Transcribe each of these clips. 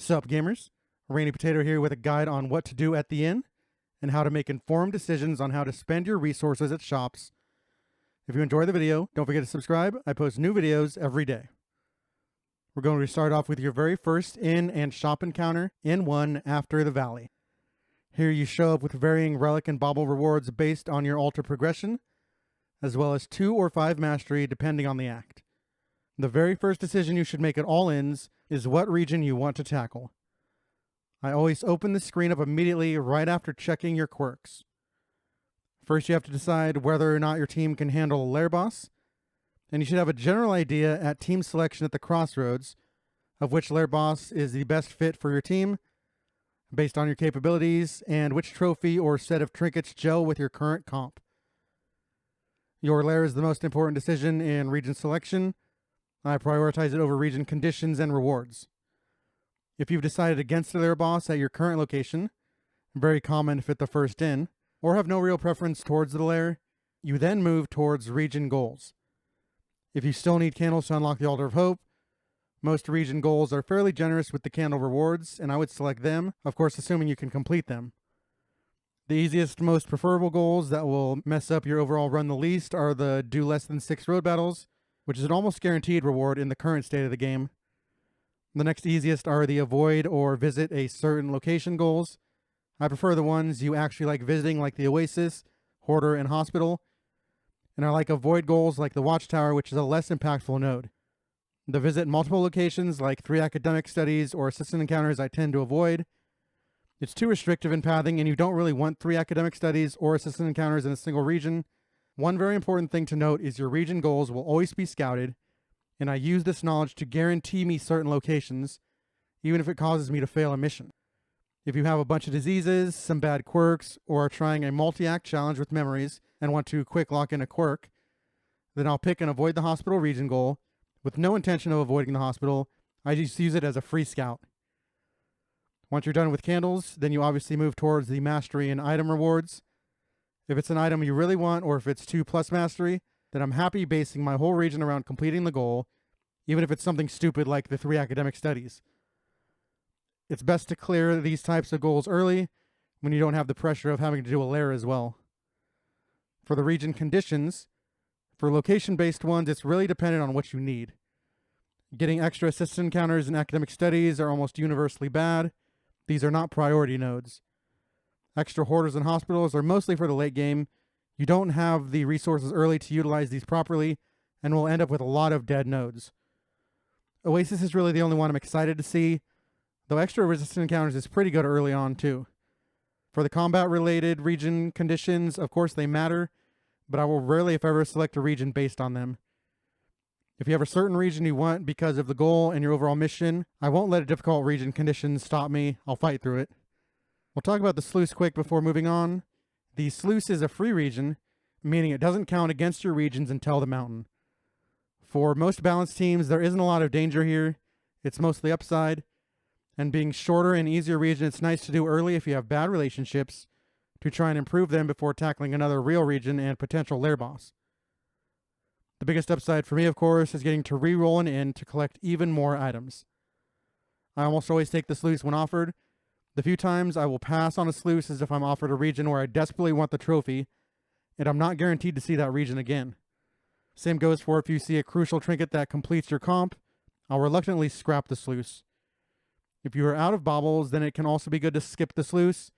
Sup gamers, Rainy Potato here with a guide on what to do at the inn and how to make informed decisions on how to spend your resources at shops. If you enjoy the video, don't forget to subscribe. I post new videos every day. We're going to start off with your very first inn and shop encounter, Inn 1 After the Valley. Here you show up with varying relic and bauble rewards based on your altar progression, as well as 2 or 5 mastery depending on the act. The very first decision you should make at all inns is what region you want to tackle. I always open the screen up immediately right after checking your quirks. First you have to decide whether or not your team can handle a lair boss, and you should have a general idea at team selection at the crossroads of which lair boss is the best fit for your team based on your capabilities and which trophy or set of trinkets gel with your current comp. Your lair is the most important decision in region selection. I prioritize it over region conditions and rewards. If you've decided against the lair boss at your current location, very common if at the first inn, or have no real preference towards the lair, you then move towards region goals. If you still need candles to unlock the Altar of Hope, most region goals are fairly generous with the candle rewards, and I would select them, of course assuming you can complete them. The easiest, most preferable goals that will mess up your overall run the least are the do less than 6 road battles, which is an almost guaranteed reward in the current state of the game. The next easiest are the avoid or visit a certain location goals. I prefer the ones you actually like visiting, like the Oasis, Hoarder, and Hospital. And I like avoid goals like the Watchtower, which is a less impactful node. The visit multiple locations like 3 academic studies or assistant encounters I tend to avoid. It's too restrictive in pathing and you don't really want 3 academic studies or assistant encounters in a single region. One very important thing to note is your region goals will always be scouted, and I use this knowledge to guarantee me certain locations, even if it causes me to fail a mission. If you have a bunch of diseases, some bad quirks, or are trying a multi-act challenge with memories and want to quick lock in a quirk, then I'll pick and avoid the hospital region goal. With no intention of avoiding the hospital, I just use it as a free scout. Once you're done with candles, then you obviously move towards the mastery and item rewards. If it's an item you really want, or if it's 2+ mastery, then I'm happy basing my whole region around completing the goal, even if it's something stupid like the 3 academic studies. It's best to clear these types of goals early, when you don't have the pressure of having to do a lair as well. For the region conditions, for location-based ones, it's really dependent on what you need. Getting extra assistant encounters in academic studies are almost universally bad. These are not priority nodes. Extra hoarders and hospitals are mostly for the late game. You don't have the resources early to utilize these properly, and will end up with a lot of dead nodes. Oasis is really the only one I'm excited to see, though extra resistant encounters is pretty good early on too. For the combat-related region conditions, of course they matter, but I will rarely, if ever, select a region based on them. If you have a certain region you want because of the goal and your overall mission, I won't let a difficult region condition stop me. I'll fight through it. We'll talk about the Sluice quick before moving on. The Sluice is a free region, meaning it doesn't count against your regions until the mountain. For most balanced teams, there isn't a lot of danger here. It's mostly upside. And being shorter and easier region, it's nice to do early if you have bad relationships, to try and improve them before tackling another real region and potential lair boss. The biggest upside for me, of course, is getting to re-roll an inn to collect even more items. I almost always take the Sluice when offered. The few times I will pass on a Sluice is if I'm offered a region where I desperately want the trophy, and I'm not guaranteed to see that region again. Same goes for if you see a crucial trinket that completes your comp, I'll reluctantly scrap the Sluice. If you are out of baubles, then it can also be good to skip the Sluice.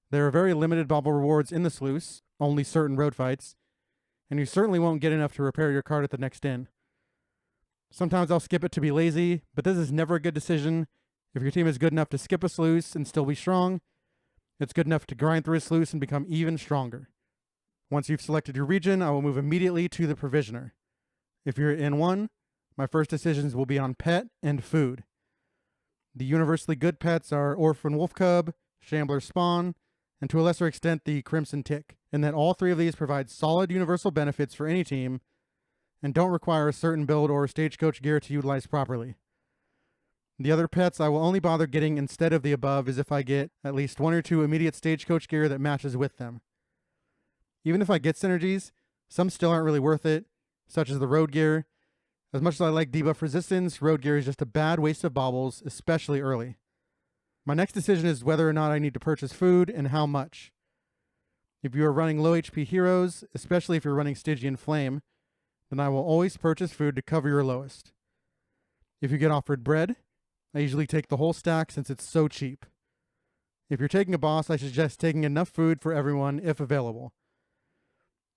There are very limited bauble rewards in the Sluice, only certain road fights, and you certainly won't get enough to repair your card at the next inn. Sometimes I'll skip it to be lazy, but this is never a good decision. If your team is good enough to skip a Sluice and still be strong, it's good enough to grind through a Sluice and become even stronger. Once you've selected your region, I will move immediately to the Provisioner. If you're in one, my first decisions will be on pet and food. The universally good pets are Orphan Wolf Cub, Shambler Spawn, and to a lesser extent the Crimson Tick, in that all 3 of these provide solid universal benefits for any team, and don't require a certain build or stagecoach gear to utilize properly. The other pets I will only bother getting instead of the above is if I get at least 1 or 2 immediate stagecoach gear that matches with them. Even if I get synergies, some still aren't really worth it, such as the road gear. As much as I like debuff resistance, road gear is just a bad waste of baubles, especially early. My next decision is whether or not I need to purchase food and how much. If you are running low HP heroes, especially if you're running Stygian Flame, then I will always purchase food to cover your lowest. If you get offered bread, I usually take the whole stack since it's so cheap. If you're taking a boss, I suggest taking enough food for everyone if available.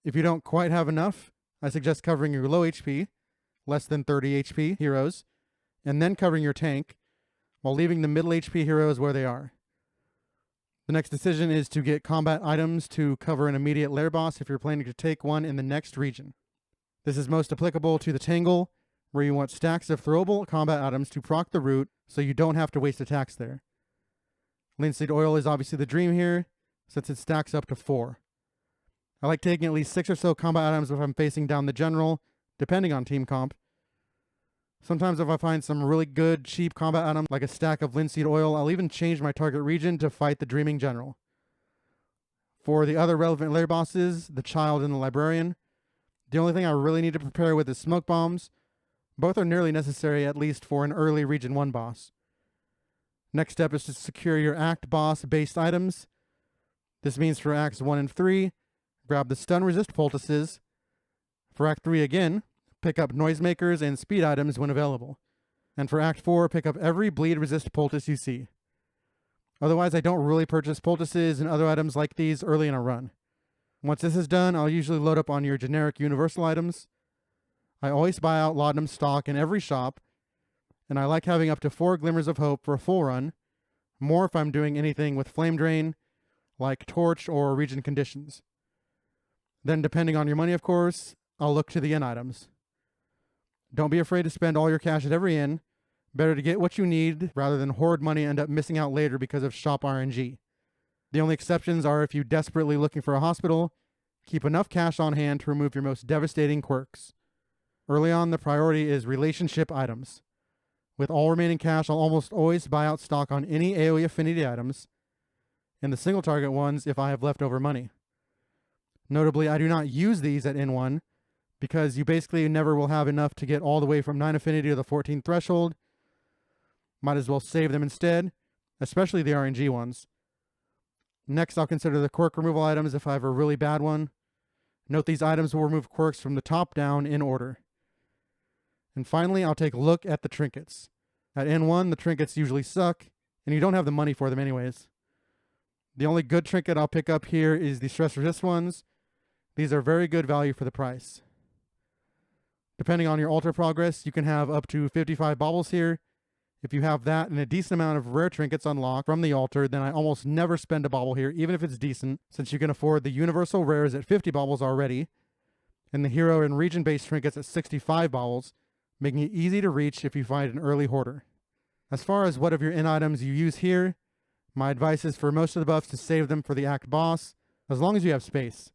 If you don't quite have enough, I suggest covering your low HP, less than 30 HP heroes, and then covering your tank, while leaving the middle HP heroes where they are. The next decision is to get combat items to cover an immediate lair boss if you're planning to take one in the next region. This is most applicable to the Tangle, where you want stacks of throwable combat items to proc the root so you don't have to waste attacks there. Linseed Oil is obviously the dream here, since it stacks up to 4. I like taking at least 6 or so combat items if I'm facing down the general, depending on team comp. Sometimes if I find some really good, cheap combat item, like a stack of linseed oil, I'll even change my target region to fight the Dreaming General. For the other relevant lair bosses, the Child and the Librarian, the only thing I really need to prepare with is smoke bombs. Both are nearly necessary, at least for an early Region 1 boss. Next step is to secure your Act boss based items. This means for Acts 1 and 3, grab the stun resist poultices. For Act 3 again, pick up noisemakers and speed items when available. And for Act 4, pick up every bleed resist poultice you see. Otherwise, I don't really purchase poultices and other items like these early in a run. Once this is done, I'll usually load up on your generic universal items. I always buy out laudanum stock in every shop, and I like having up to 4 glimmers of hope for a full run, more if I'm doing anything with flame drain, like torch or region conditions. Then, depending on your money, of course, I'll look to the inn items. Don't be afraid to spend all your cash at every inn. Better to get what you need rather than hoard money and end up missing out later because of shop RNG. The only exceptions are if you're desperately looking for a hospital, keep enough cash on hand to remove your most devastating quirks. Early on, the priority is relationship items. With all remaining cash, I'll almost always buy out stock on any AoE affinity items, and the single target ones if I have leftover money. Notably, I do not use these at N1, because you basically never will have enough to get all the way from 9 affinity to the 14 threshold. Might as well save them instead, especially the RNG ones. Next, I'll consider the quirk removal items if I have a really bad one. Note these items will remove quirks from the top down in order. And finally, I'll take a look at the trinkets. At N1, the trinkets usually suck, and you don't have the money for them anyways. The only good trinket I'll pick up here is the stress resist ones. These are very good value for the price. Depending on your altar progress, you can have up to 55 baubles here. If you have that and a decent amount of rare trinkets unlocked from the altar, then I almost never spend a bauble here, even if it's decent, since you can afford the universal rares at 50 baubles already, and the hero and region-based trinkets at 65 baubles, making it easy to reach if you find an early hoarder. As far as what of your inn items you use here, my advice is for most of the buffs to save them for the Act boss, as long as you have space.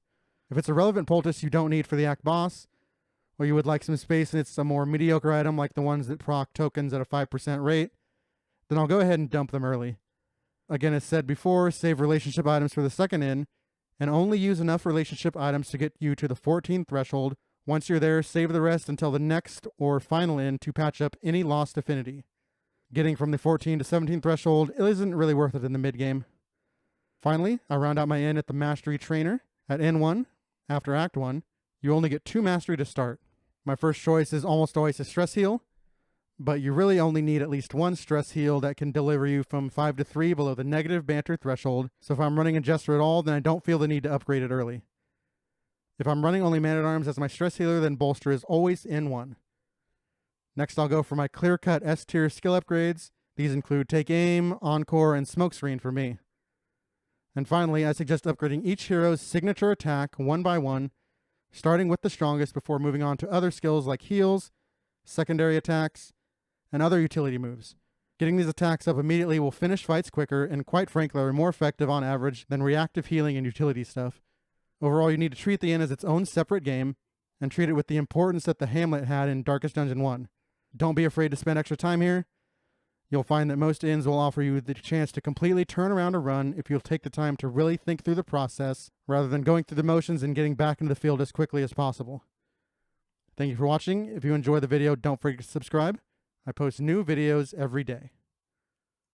If it's a relevant poultice you don't need for the Act boss, or you would like some space and it's a more mediocre item like the ones that proc tokens at a 5% rate, then I'll go ahead and dump them early. Again, as said before, save relationship items for the second inn, and only use enough relationship items to get you to the 14 threshold. Once you're there, save the rest until the next or final inn to patch up any lost affinity. Getting from the 14 to 17 threshold isn't really worth it in the mid-game. Finally, I round out my inn at the Mastery Trainer. At N1, after Act 1, you only get 2 Mastery to start. My first choice is almost always a stress heal, but you really only need at least 1 stress heal that can deliver you from 5 to 3 below the negative banter threshold, so if I'm running a Jester at all, then I don't feel the need to upgrade it early. If I'm running only Man-at-Arms as my stress healer, then Bolster is always N1. Next, I'll go for my clear-cut S-tier skill upgrades. These include Take Aim, Encore, and Smoke Screen for me. And finally, I suggest upgrading each hero's signature attack one by one, starting with the strongest before moving on to other skills like heals, secondary attacks, and other utility moves. Getting these attacks up immediately will finish fights quicker and quite frankly are more effective on average than reactive healing and utility stuff. Overall, you need to treat the inn as its own separate game and treat it with the importance that the Hamlet had in Darkest Dungeon 1. Don't be afraid to spend extra time here. You'll find that most inns will offer you the chance to completely turn around a run if you'll take the time to really think through the process rather than going through the motions and getting back into the field as quickly as possible. Thank you for watching. If you enjoyed the video, don't forget to subscribe. I post new videos every day.